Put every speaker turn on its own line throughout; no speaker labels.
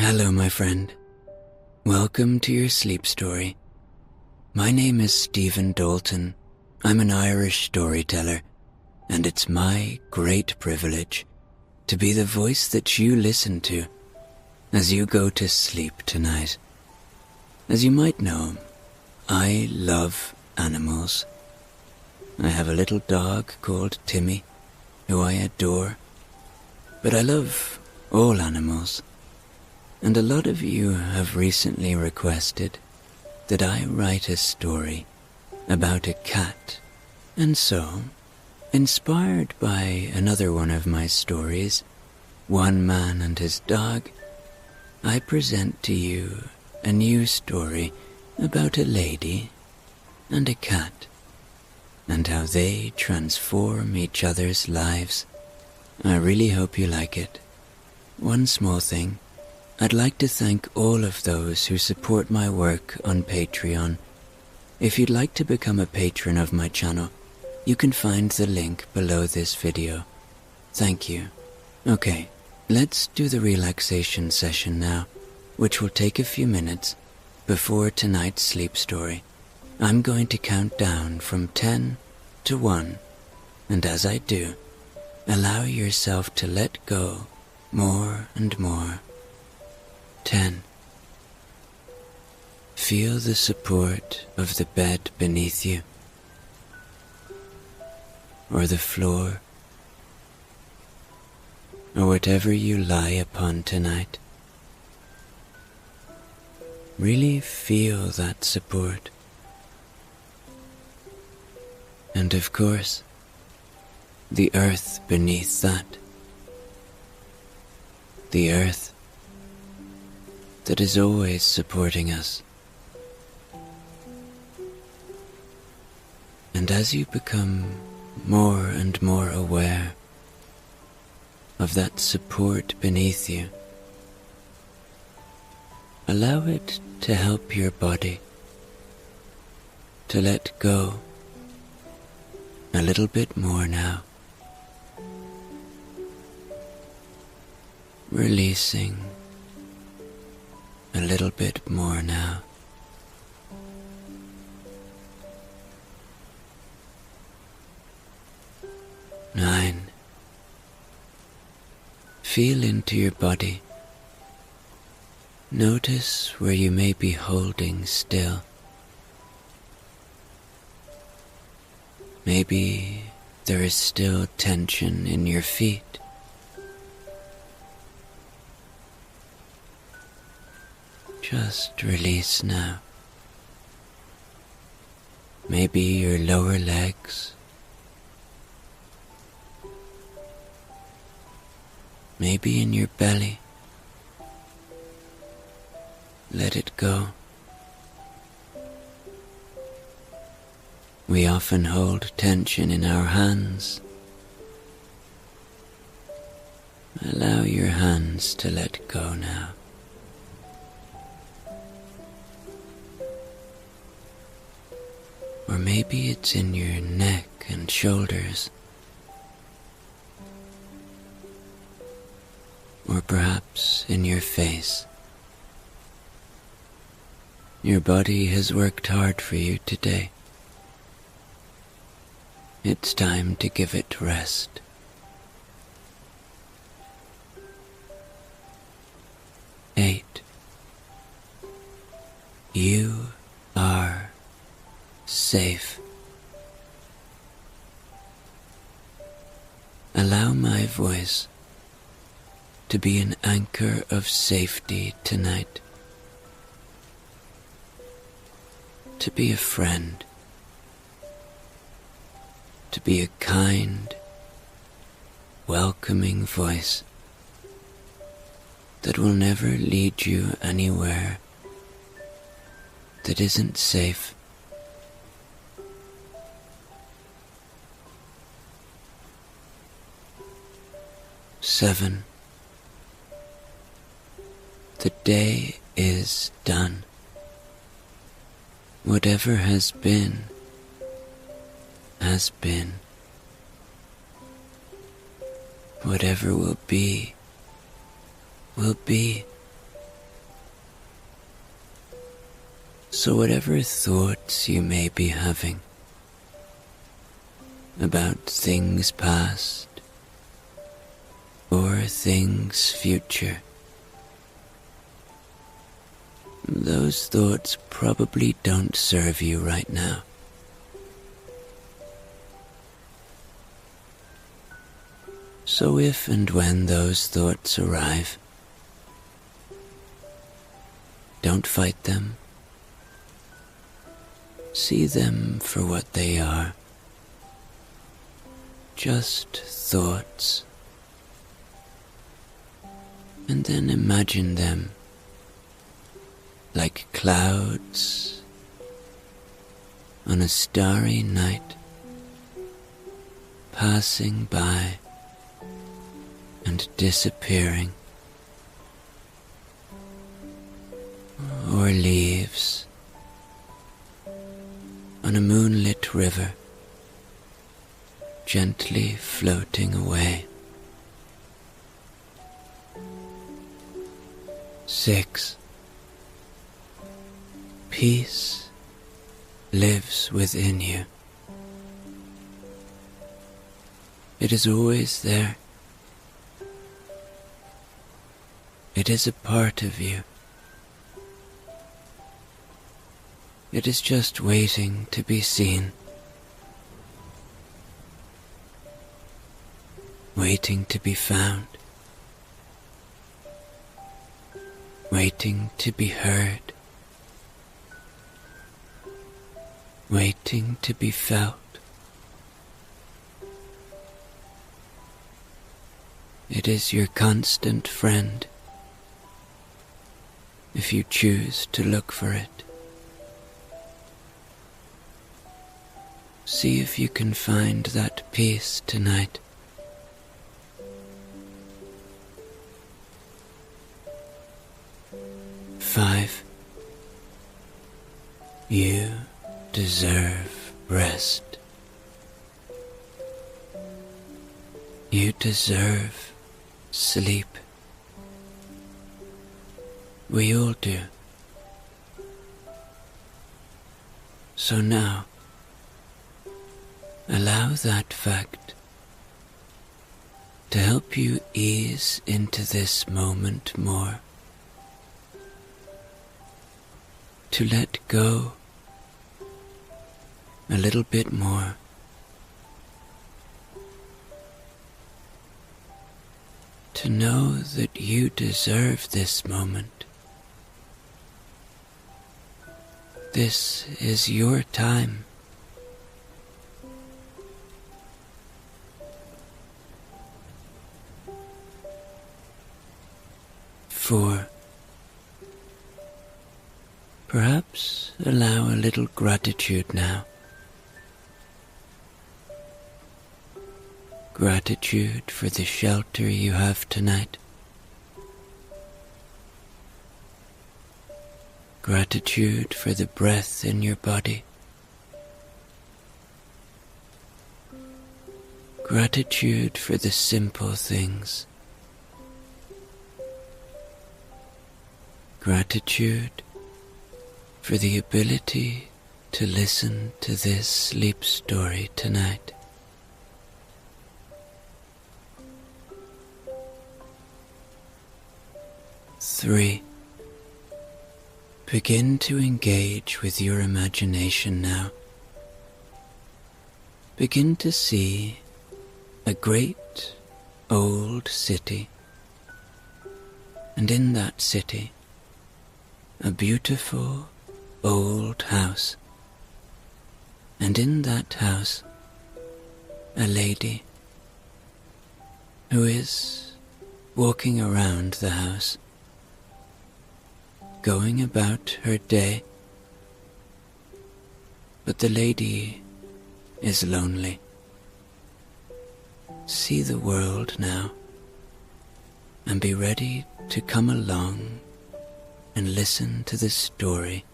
Hello, my friend. Welcome to your sleep story. My name is Stephen Dalton. I'm an Irish storyteller, and it's my great privilege to be the voice that you listen to as you go to sleep tonight. As you might know, I love animals. I have a little dog called Timmy, who I adore, but I love all animals. And a lot of you have recently requested that I write a story about a cat. And so, inspired by another one of my stories, One Man and His Dog, I present to you a new story about a lady and a cat, and how they transform each other's lives. I really hope you like it. One small thing. I'd like to thank all of those who support my work on Patreon. If you'd like to become a patron of my channel, you can find the link below this video. Thank you. Okay, let's do the relaxation session now, which will take a few minutes before tonight's sleep story. I'm going to count down from 10 to 1, and as I do, allow yourself to let go more and more. 10. Feel the support of the bed beneath you, or the floor, or whatever you lie upon tonight. Really feel that support. And of course, the earth beneath that. The earth that is always supporting us. And as you become more and more aware of that support beneath you, allow it to help your body to let go a little bit more now, releasing a little bit more now. 9. Feel into your body. Notice where you may be holding still. Maybe there is still tension in your feet. Just release now. Maybe your lower legs. Maybe in your belly. Let it go. We often hold tension in our hands. Allow your hands to let go now. Or maybe it's in your neck and shoulders. Or perhaps in your face. Your body has worked hard for you today. It's time to give it rest. 8. You are safe. Allow my voice to be an anchor of safety tonight. To be a friend. To be a kind, welcoming voice that will never lead you anywhere that isn't safe. 7. The day is done. Whatever has been, has been. Whatever will be, will be. So whatever thoughts you may be having about things past or things future, those thoughts probably don't serve you right now. So if and when those thoughts arrive, don't fight them. See them for what they are. Just thoughts. And then imagine them like clouds on a starry night, passing by and disappearing, or leaves on a moonlit river, gently floating away. 6. Peace lives within you. It is always there. It is a part of you. It is just waiting to be seen, waiting to be found, waiting to be heard, waiting to be felt. It is your constant friend, if you choose to look for it. See if you can find that peace tonight. Five. You deserve rest. You deserve sleep. We all do. So now, allow that fact to help you ease into this moment more, to let go a little bit more, to know that you deserve this moment. This is your time. 4. Perhaps allow a little gratitude now. Gratitude for the shelter you have tonight. Gratitude for the breath in your body. Gratitude for the simple things. Gratitude for the ability to listen to this sleep story tonight. Three. Begin to engage with your imagination now. Begin to see a great old city, and in that city, a beautiful old house, and in that house, a lady who is walking around the house, going about her day. But the lady is lonely. See the world now, and be ready to come along and listen to the story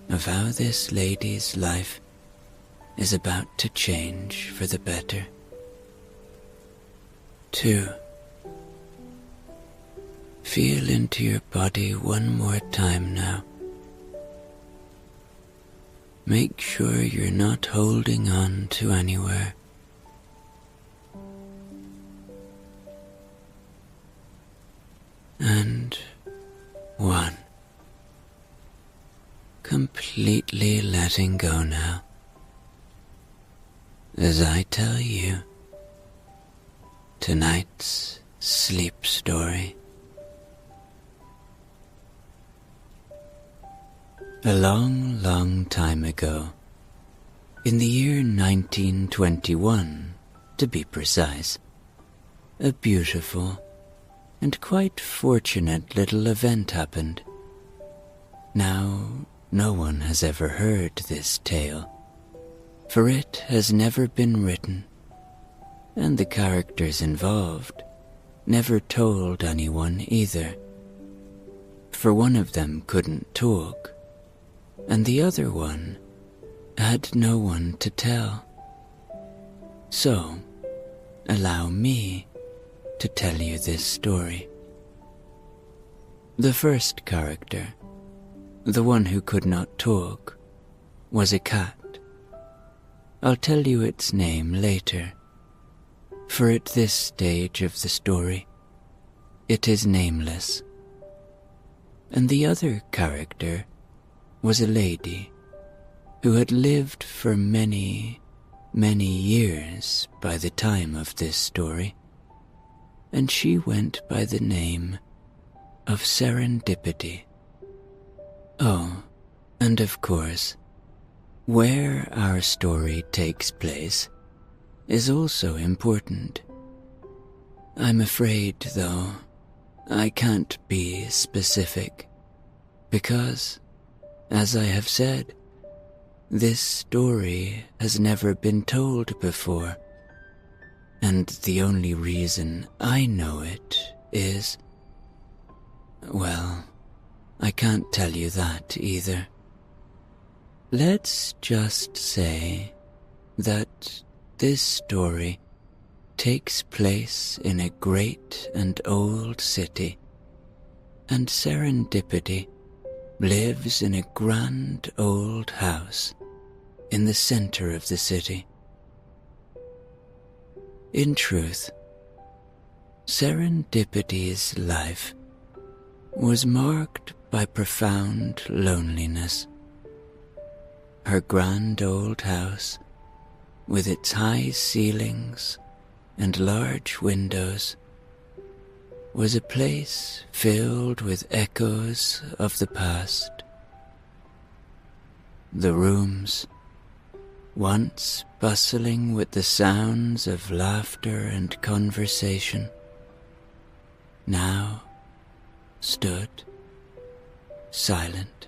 of how this lady's life is about to change for the better. 2. Feel into your body one more time now. Make sure you're not holding on to anywhere. And 1. Completely letting go now. As I tell you tonight's sleep story. A long, long time ago, in the year 1921, to be precise, a beautiful and quite fortunate little event happened. Now, no one has ever heard this tale, for it has never been written, and the characters involved never told anyone either, for one of them couldn't talk, and the other one had no one to tell. So, allow me to tell you this story. The first character, the one who could not talk, was a cat. I'll tell you its name later, for at this stage of the story, it is nameless. And the other character was a lady who had lived for many, many years by the time of this story, and she went by the name of Serendipity. Oh, and of course, where our story takes place is also important. I'm afraid, though, I can't be specific, because, as I have said, this story has never been told before, and the only reason I know it is, well, I can't tell you that either. Let's just say that this story takes place in a great and old city, and Serendipity lives in a grand old house in the center of the city. In truth, Serendipity's life was marked by profound loneliness. Her grand old house, with its high ceilings and large windows, was a place filled with echoes of the past. The rooms, once bustling with the sounds of laughter and conversation, now stood silent.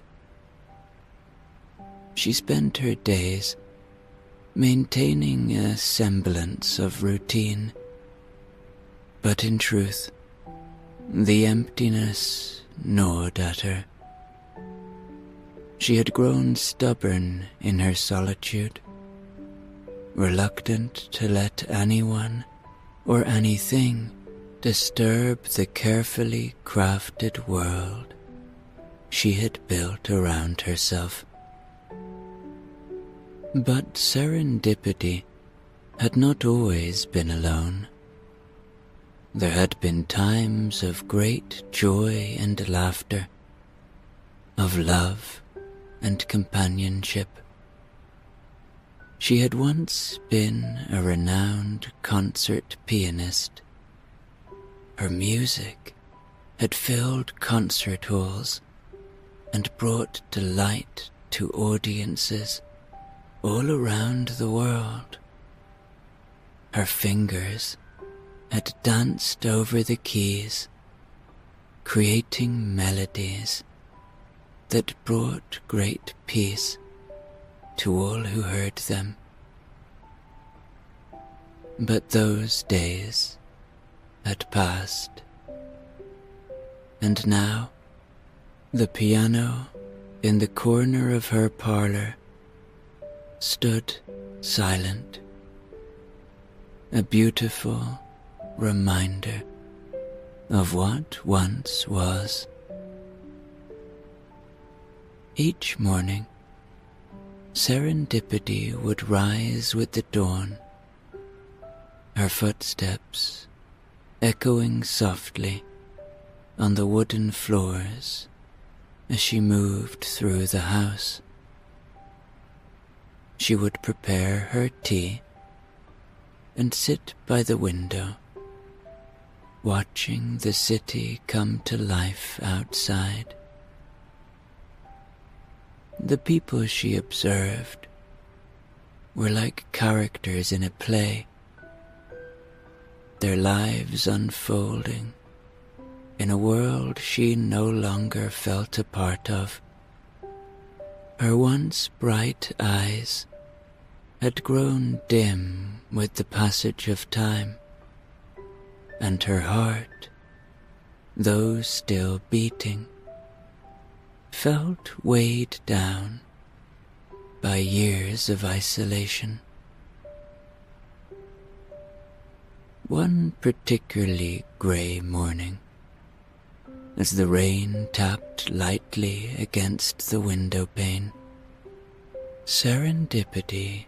She spent her days maintaining a semblance of routine, but in truth, the emptiness gnawed at her. She had grown stubborn in her solitude, reluctant to let anyone or anything disturb the carefully crafted world she had built around herself. But Serendipity had not always been alone. There had been times of great joy and laughter, of love and companionship. She had once been a renowned concert pianist. Her music had filled concert halls and brought delight to audiences all around the world. Her fingers had danced over the keys, creating melodies that brought great peace to all who heard them. But those days had passed, and now the piano in the corner of her parlor stood silent, a beautiful reminder of what once was. Each morning, Serendipity would rise with the dawn, her footsteps echoing softly on the wooden floors as she moved through the house. She would prepare her tea and sit by the window, watching the city come to life outside. The people she observed were like characters in a play, their lives unfolding in a world she no longer felt a part of. Her once bright eyes had grown dim with the passage of time, and her heart, though still beating, felt weighed down by years of isolation. One particularly grey morning, as the rain tapped lightly against the window pane, Serendipity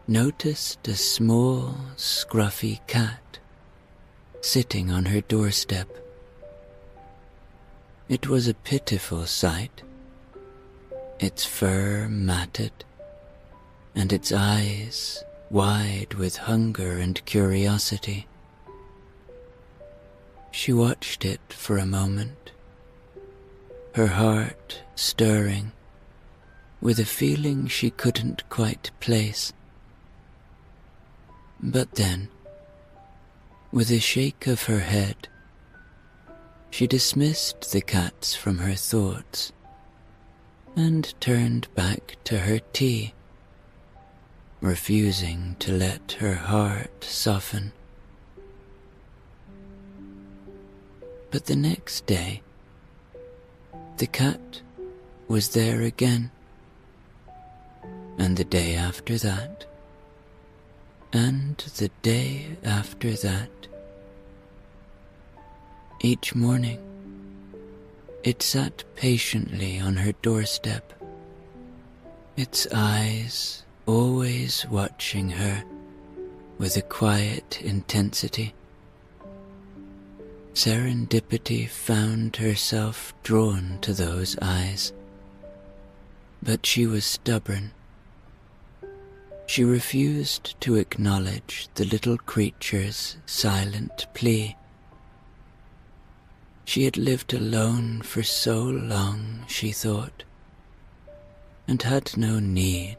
noticed a small, scruffy cat sitting on her doorstep. It was a pitiful sight, its fur matted, and its eyes wide with hunger and curiosity. She watched it for a moment, her heart stirring with a feeling she couldn't quite place. But then, with a shake of her head, she dismissed the cats from her thoughts and turned back to her tea, refusing to let her heart soften. But the next day, the cat was there again, and the day after that, and the day after that. Each morning, it sat patiently on her doorstep, its eyes always watching her with a quiet intensity. Serendipity found herself drawn to those eyes, but she was stubborn. She refused to acknowledge the little creature's silent plea. She had lived alone for so long, she thought, and had no need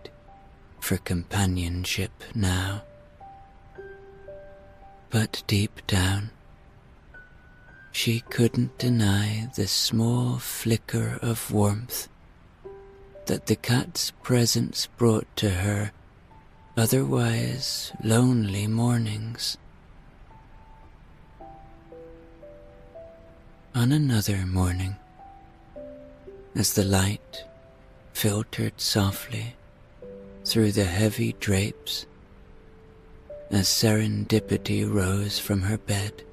for companionship now. But deep down, she couldn't deny the small flicker of warmth that the cat's presence brought to her otherwise lonely mornings. On another morning, as the light filtered softly through the heavy drapes, as Serendipity rose from her bed,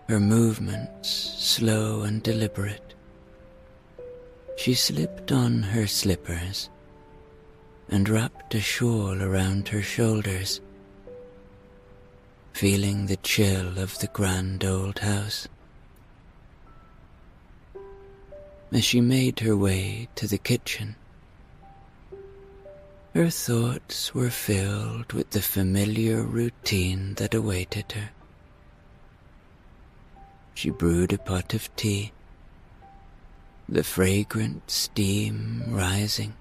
her movements slow and deliberate, she slipped on her slippers and wrapped a shawl around her shoulders, feeling the chill of the grand old house. As she made her way to the kitchen, her thoughts were filled with the familiar routine that awaited her. She brewed a pot of tea, the fragrant steam rising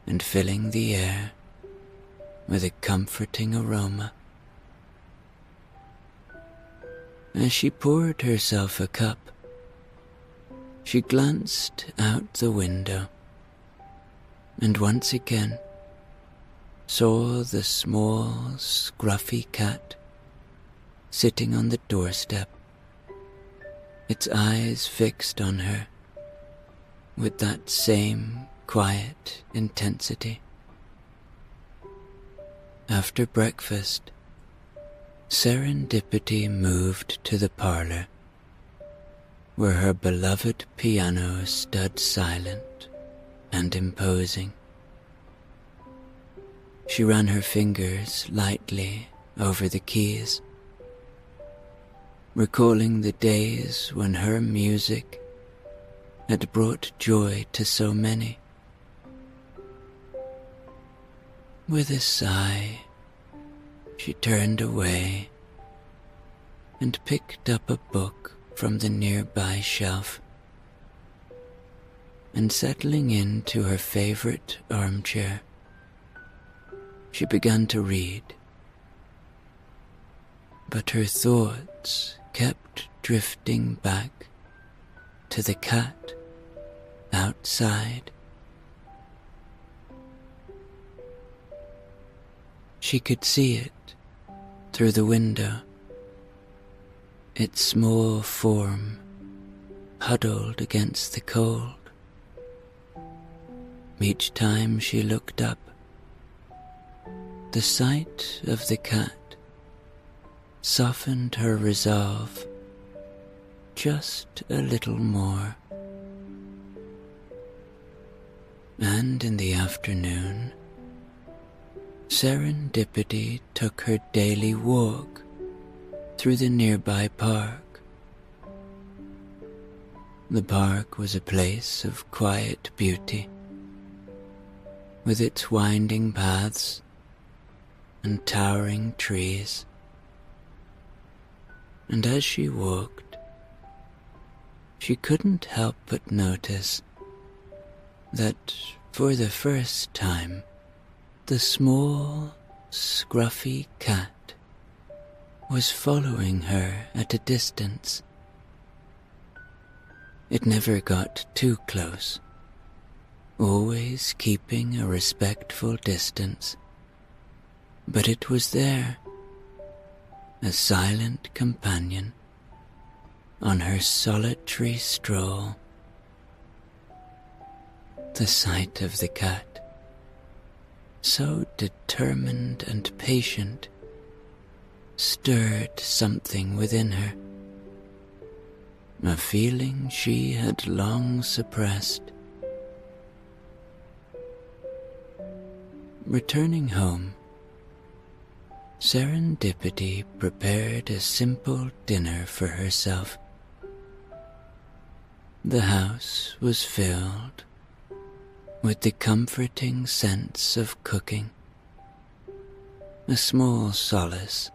and filling the air with a comforting aroma. As she poured herself a cup, she glanced out the window and once again saw the small, scruffy cat sitting on the doorstep, its eyes fixed on her with that same quiet intensity. After breakfast, Serendipity moved to the parlor, where her beloved piano stood silent and imposing. She ran her fingers lightly over the keys, recalling the days when her music had brought joy to so many. With a sigh, she turned away and picked up a book from the nearby shelf, and settling into her favorite armchair, she began to read. But her thoughts kept drifting back to the cat outside. She could see it through the window, its small form huddled against the cold. Each time she looked up, the sight of the cat softened her resolve just a little more. And in the afternoon, Serendipity took her daily walk through the nearby park. The park was a place of quiet beauty, with its winding paths and towering trees. And as she walked, she couldn't help but notice that for the first time, the small, scruffy cat was following her at a distance. It never got too close, always keeping a respectful distance, but it was there, a silent companion on her solitary stroll. The sight of the cat, so determined and patient, stirred something within her, a feeling she had long suppressed. Returning home, Serendipity prepared a simple dinner for herself. The house was filled with the comforting sense of cooking, a small solace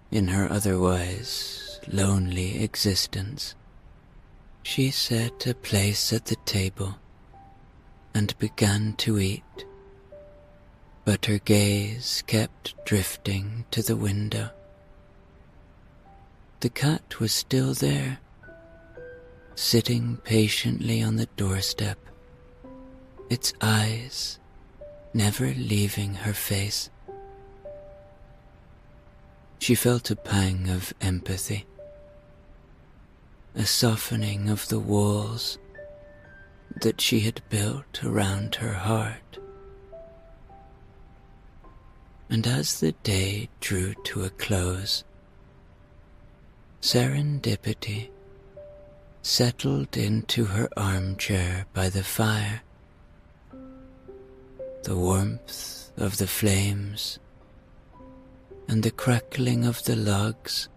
in her otherwise lonely existence. She set a place at the table and began to eat, but her gaze kept drifting to the window. The cat was still there, sitting patiently on the doorstep, its eyes never leaving her face. She felt a pang of empathy, a softening of the walls that she had built around her heart. And as the day drew to a close, Serendipity settled into her armchair by the fire. The warmth of the flames and the crackling of the logs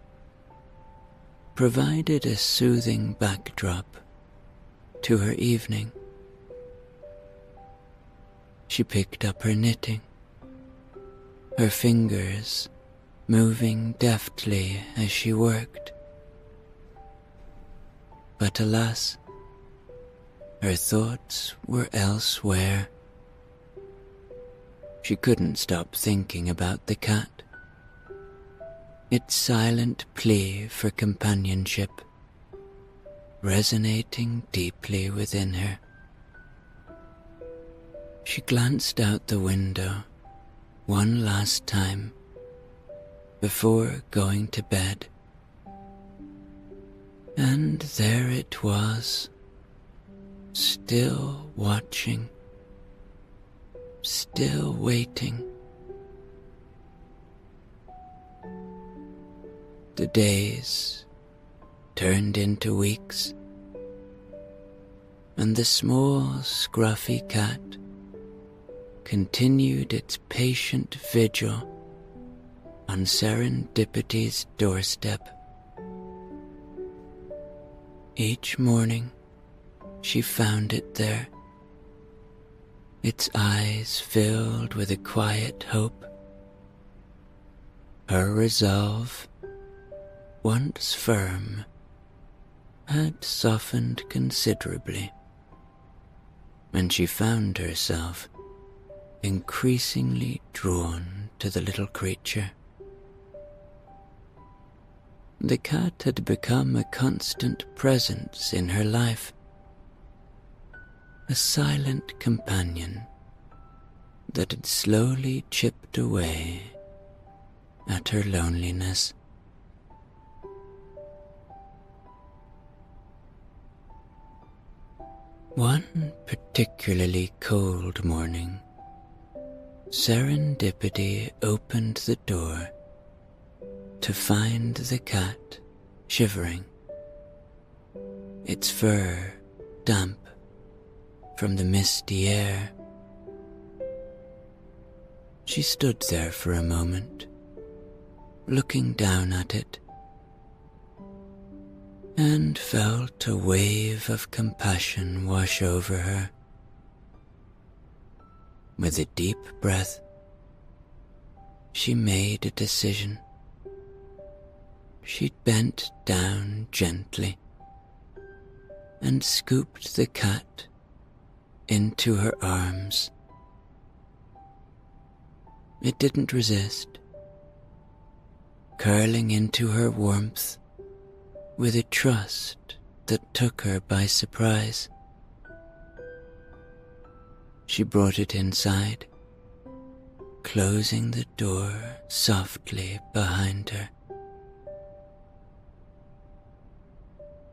provided a soothing backdrop to her evening. She picked up her knitting, her fingers moving deftly as she worked. But alas, her thoughts were elsewhere. She couldn't stop thinking about the cat, its silent plea for companionship resonating deeply within her. She glanced out the window one last time before going to bed, and there it was, still watching, still waiting. The days turned into weeks, and the small, scruffy cat continued its patient vigil on Serendipity's doorstep. Each morning, she found it there, its eyes filled with a quiet hope. Her resolve, once firm, had softened considerably, and she found herself increasingly drawn to the little creature. The cat had become a constant presence in her life, a silent companion that had slowly chipped away at her loneliness. One particularly cold morning, Serendipity opened the door to find the cat shivering, its fur damp from the misty air. She stood there for a moment, looking down at it, and felt a wave of compassion wash over her. With a deep breath, she made a decision. She bent down gently and scooped the cat into her arms. It didn't resist, curling into her warmth with a trust that took her by surprise. She brought it inside, closing the door softly behind her.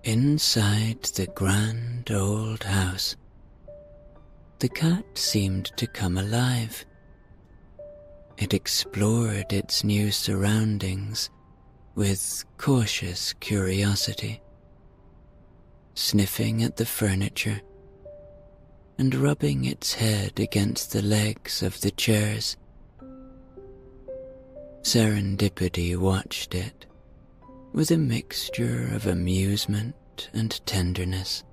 Inside the grand old house, the cat seemed to come alive. It explored its new surroundings with cautious curiosity, sniffing at the furniture and rubbing its head against the legs of the chairs. Serendipity watched it with a mixture of amusement and tenderness.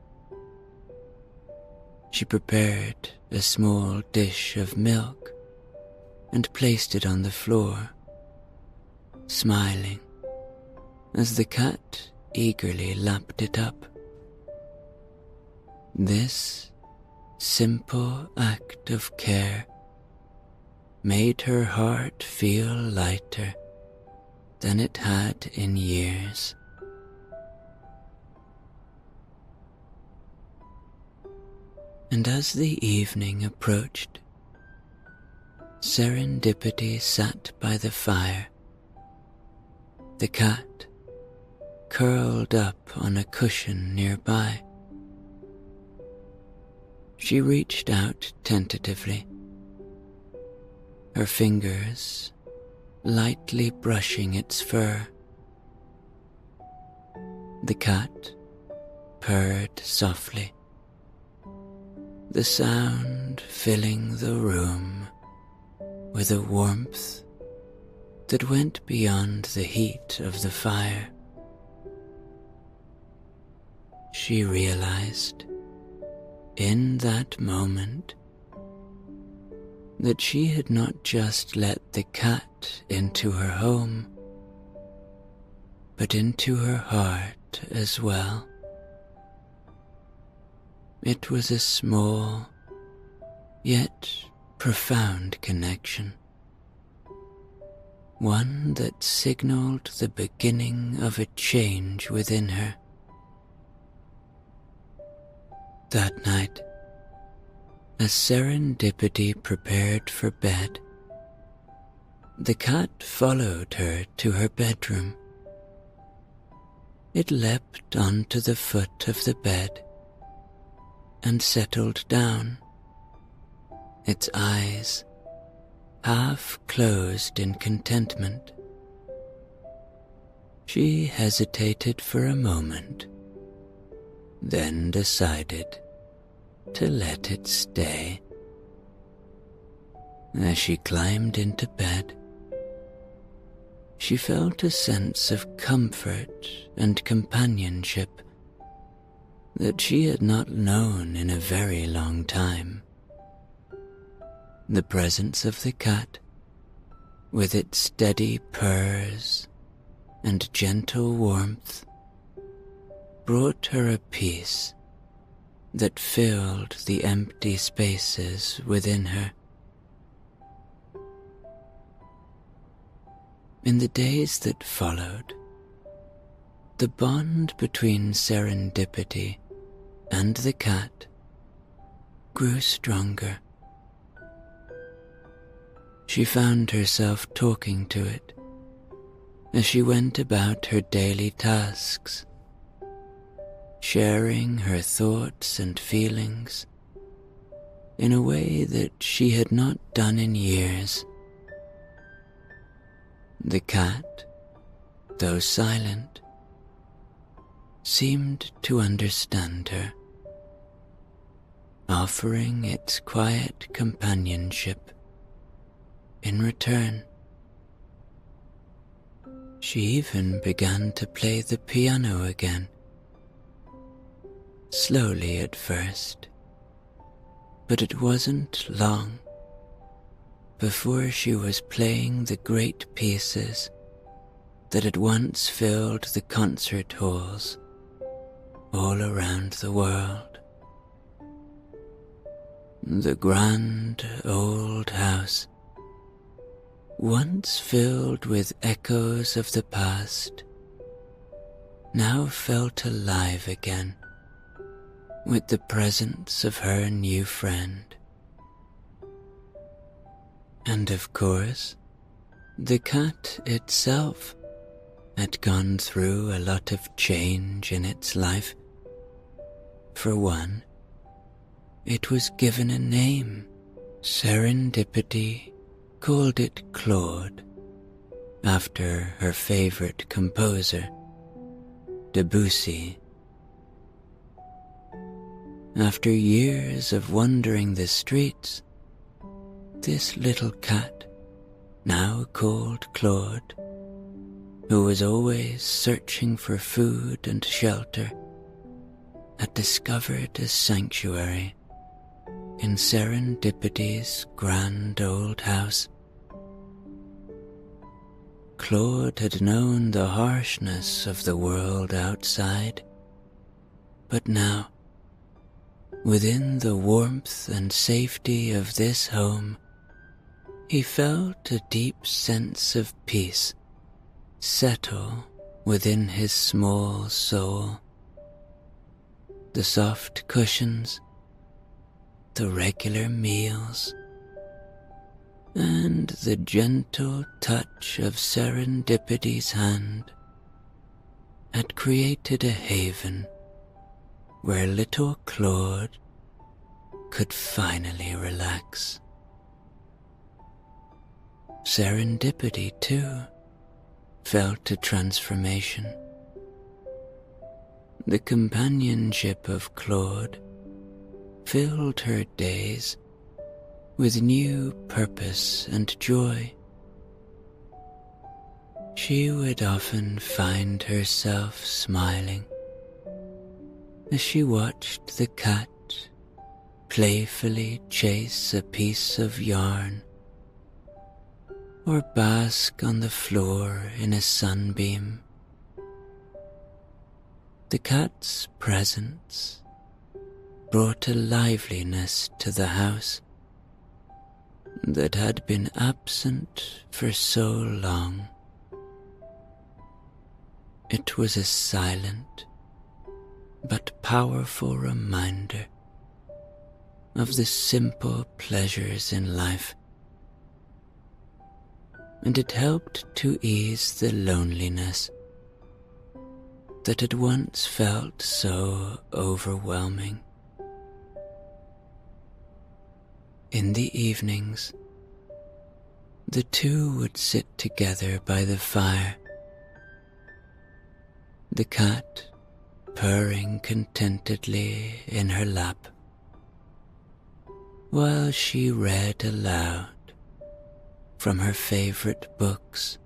She prepared a small dish of milk and placed it on the floor, smiling as the cat eagerly lapped it up. This simple act of care made her heart feel lighter than it had in years. And as the evening approached, Serendipity sat by the fire, the cat curled up on a cushion nearby. She reached out tentatively, her fingers lightly brushing its fur. The cat purred softly, the sound filling the room with a warmth that went beyond the heat of the fire. She realized in that moment that she had not just let the cat into her home, but into her heart as well. It was a small, yet profound connection, one that signaled the beginning of a change within her. That night, as Serendipity prepared for bed, the cat followed her to her bedroom. It leapt onto the foot of the bed and settled down, its eyes half closed in contentment. She hesitated for a moment, then decided to let it stay. As she climbed into bed, she felt a sense of comfort and companionship that she had not known in a very long time. The presence of the cat, with its steady purrs and gentle warmth, brought her a peace that filled the empty spaces within her. In the days that followed, the bond between Serendipity and the cat grew stronger. She found herself talking to it as she went about her daily tasks, sharing her thoughts and feelings in a way that she had not done in years. The cat, though silent, seemed to understand her, offering its quiet companionship in return. She even began to play the piano again, slowly at first, but it wasn't long before she was playing the great pieces that had once filled the concert halls all around the world. The grand old house, once filled with echoes of the past, now felt alive again with the presence of her new friend. And of course, the cat itself had gone through a lot of change in its life. For one, it was given a name. Serendipity called it Claude, after her favorite composer, Debussy. After years of wandering the streets, this little cat, now called Claude, who was always searching for food and shelter, had discovered a sanctuary in Serendipity's grand old house. Claude had known the harshness of the world outside, but now, within the warmth and safety of this home, he felt a deep sense of peace settle within his small soul. The soft cushions, the regular meals, and the gentle touch of Serendipity's hand had created a haven where little Claude could finally relax. Serendipity, too, felt a transformation. The companionship of Claude filled her days with new purpose and joy. She would often find herself smiling as she watched the cat playfully chase a piece of yarn or bask on the floor in a sunbeam. The cat's presence brought a liveliness to the house that had been absent for so long. It was a silent but powerful reminder of the simple pleasures in life, and it helped to ease the loneliness that had once felt so overwhelming. In the evenings, the two would sit together by the fire, the cat purring contentedly in her lap, while she read aloud from her favorite books.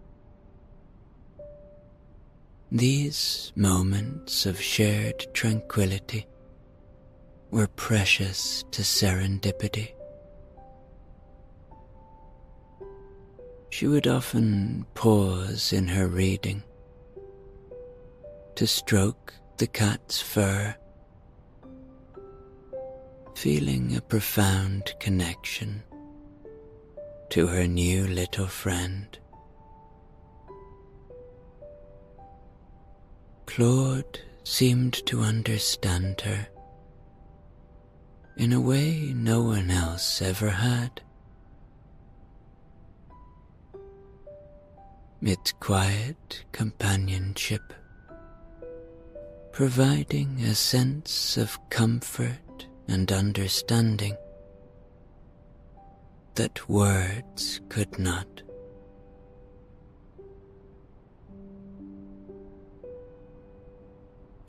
These moments of shared tranquility were precious to serendipity. She would often pause in her reading to stroke the cat's fur, feeling a profound connection to her new little friend. Claude seemed to understand her in a way no one else ever had. Its quiet companionship, providing a sense of comfort and understanding that words could not.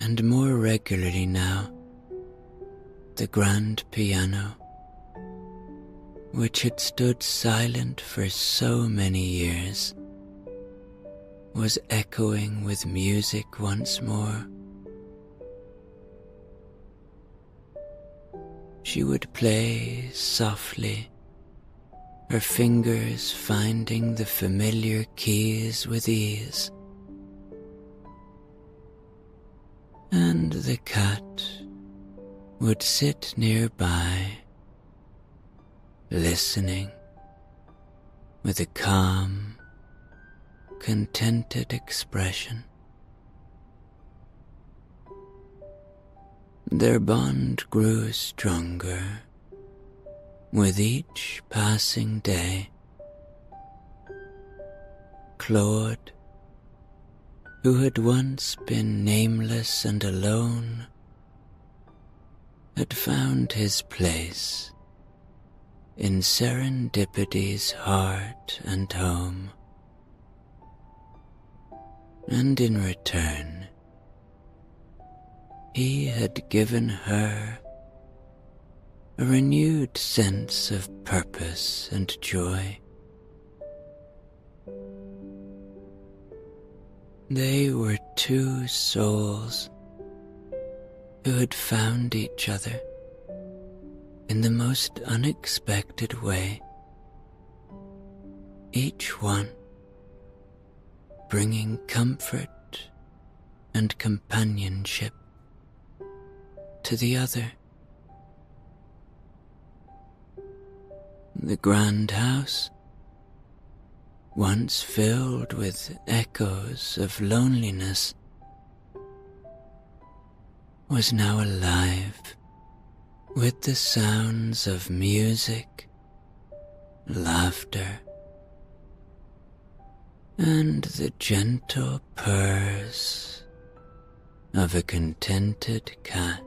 And more regularly now, the grand piano, which had stood silent for so many years, was echoing with music once more. She would play softly, her fingers finding the familiar keys with ease. And the cat would sit nearby, listening with a calm, contented expression. Their bond grew stronger with each passing day. Claude, who had once been nameless and alone, had found his place in serendipity's heart and home. And in return, he had given her a renewed sense of purpose and joy. They were two souls who had found each other in the most unexpected way, each one bringing comfort and companionship to the other. The grand house, once filled with echoes of loneliness, was now alive with the sounds of music, laughter, and the gentle purrs of a contented cat.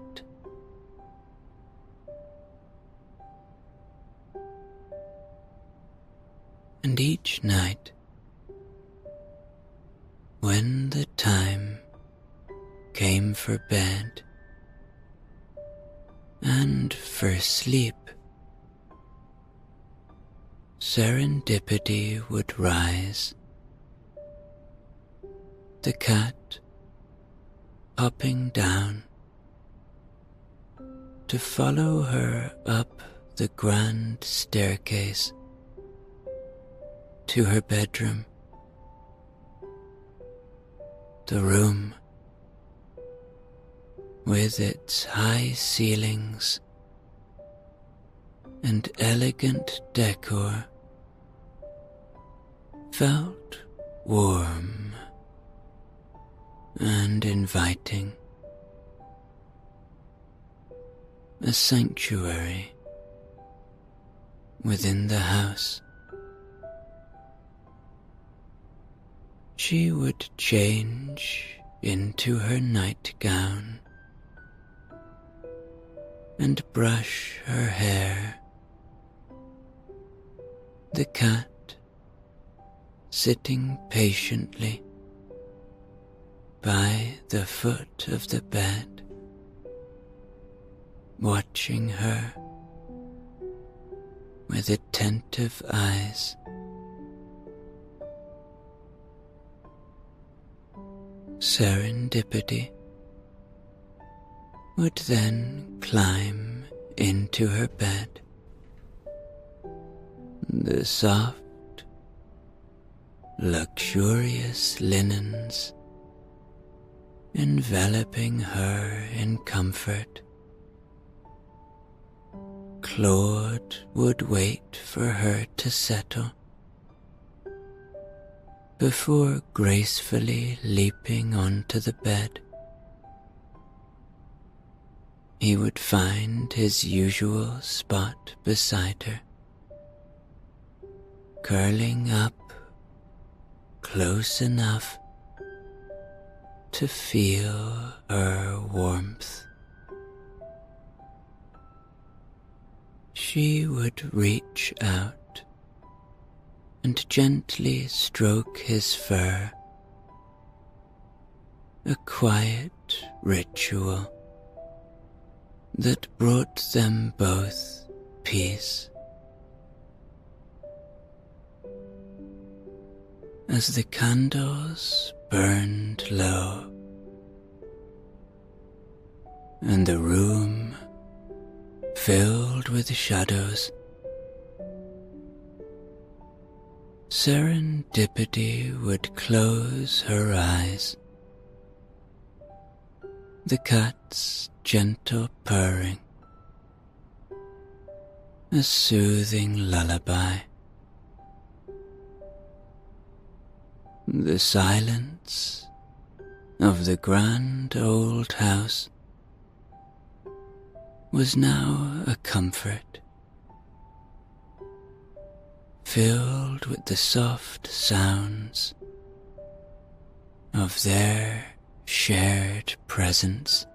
And each night, when the time came for bed and for sleep, serendipity would rise, the cat hopping down to follow her up the grand staircase to her bedroom, the room with its high ceilings and elegant decor felt warm and inviting, a sanctuary within the house. She would change into her nightgown and brush her hair, the cat sitting patiently by the foot of the bed, watching her with attentive eyes. Serendipity would then climb into her bed. The soft, luxurious linens enveloping her in comfort. Claude would wait for her to settle before gracefully leaping onto the bed. He would find his usual spot beside her, curling up close enough to feel her warmth. She would reach out and gently stroke his fur, a quiet ritual that brought them both peace. As the candles burned low and the room filled with shadows, Serendipity would close her eyes, the cat's gentle purring, a soothing lullaby. The silence of the grand old house was now a comfort, filled with the soft sounds of their shared presence.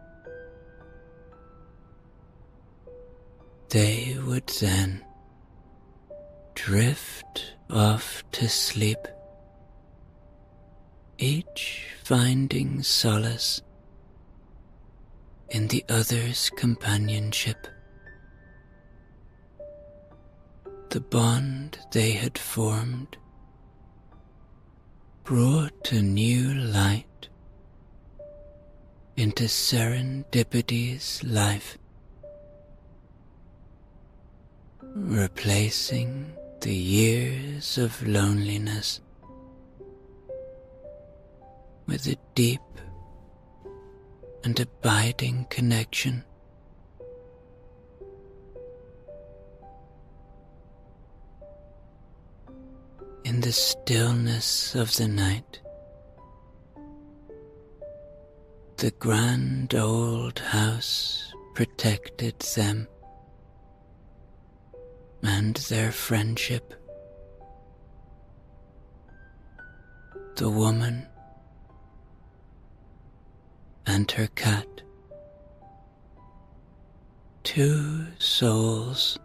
They would then drift off to sleep, each finding solace in the other's companionship. The bond they had formed brought a new light into Serendipity's life, replacing the years of loneliness with a deep and abiding connection. In the stillness of the night, the grand old house protected them and their friendship. The woman and her cat, two souls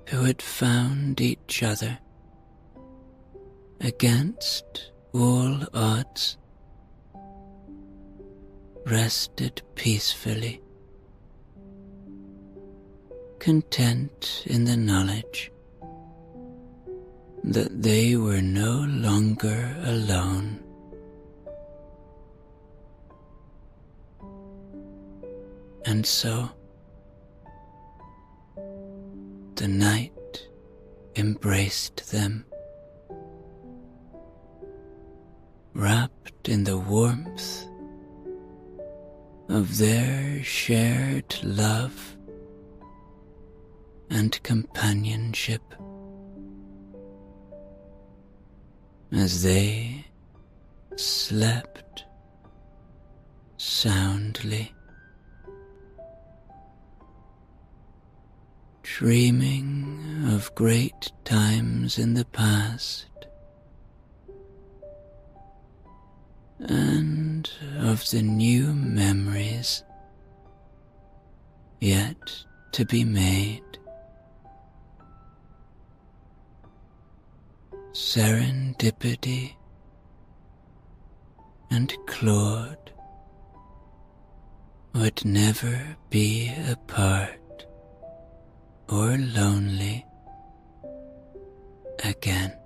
who had found each other against all odds, rested peacefully, content in the knowledge that they were no longer alone. And so, the night embraced them, wrapped in the warmth of their shared love and companionship, as they slept soundly, dreaming of great times in the past and of the new memories yet to be made. Serendipity and Claude would never be apart or lonely again.